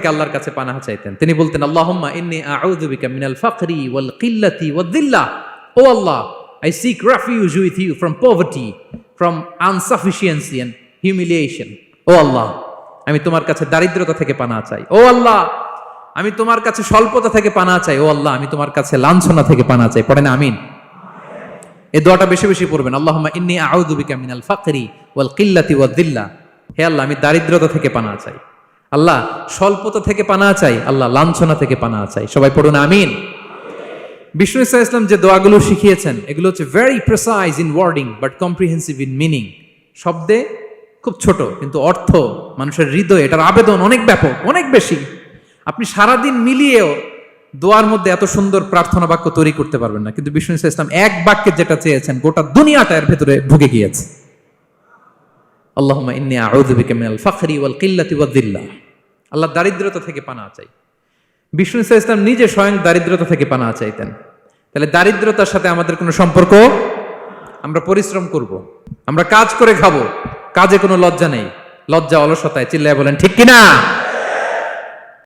থেকে আল্লাহর কাছে পানাহ চাইতেন। তিনি বলতেন, আল্লাহুম্মা ইন্নী আউযু বিকা মিনাল ফাকরি ওয়াল কিল্লাতি ওয়াদ-দিল্লাহ। ও আল্লাহ, I seek refuge with you from poverty, from insufficiency and humiliation. ও আল্লাহ, আমি তোমার কাছে দারিদ্রতা থেকে পানাহ চাই। ও আল্লাহ, আমি তোমার কাছে স্বল্পতা থেকে পানাহ চাই। ও আল্লাহ, আমি তোমার কাছে লাঞ্ছনা থেকে পানাহ চাই। পড়েন আমিন। এই দোয়াটা বেশি বেশি পড়বেন। আল্লাহুম্মা ইন্নী আউযু বিকা মিনাল ফাকরি ওয়াল কিল্লাতি ওয়াদ-দিল্লাহ। হে আল্লাহ, আমি দারিদ্রতা থেকে পানাহ চাই। আল্লাহ, স্বল্পতা থেকে পানাহ চাই। আল্লাহ, লাঞ্ছনা থেকে পানাহ চাই। সবাই পড়ুন আমিন। বিষ্ণু ইসা ইসলাম যে দোয়াগুলো শিখিয়েছেন এগুলো হচ্ছে very precise in wording but comprehensive in meaning. শব্দে খুব ছোট, কিন্তু অর্থ মানুষের হৃদয়ে এটার আবেদন অনেক ব্যাপক, অনেক বেশি। আপনি সারাদিন মিলিয়েও দোয়ার মধ্যে এত সুন্দর প্রার্থনা বাক্য তৈরি করতে পারবেন না, কিন্তু বিষ্ণু ইসা ইসলাম এক বাক্যে যেটা চেয়েছেন গোটা দুনিয়াটা এর ভেতরে ঢুকে গিয়েছে। আল্লাহুম্মা ইন্নী আউযু বিকা মিনাল ফাকরি ওয়াল কিল্লাতি ওয়াদ-দিল্লাহ। আল্লাহ, দারিদ্রতা থেকে পানাহ চাই। বিষ্ণু ইসা ইসলাম নিজে স্বয়ং দারিদ্রতা থেকে পানাহ চাইতেন। তাহলে দারিদ্রতার সাথে আমাদের কোনো সম্পর্ক? আমরা পরিশ্রম করব, আমরা কাজ করে খাবো, কাজে কোনো লজ্জা নেই। লজ্জা অলসতায় চিল্লায় বলেন ঠিক কিনা?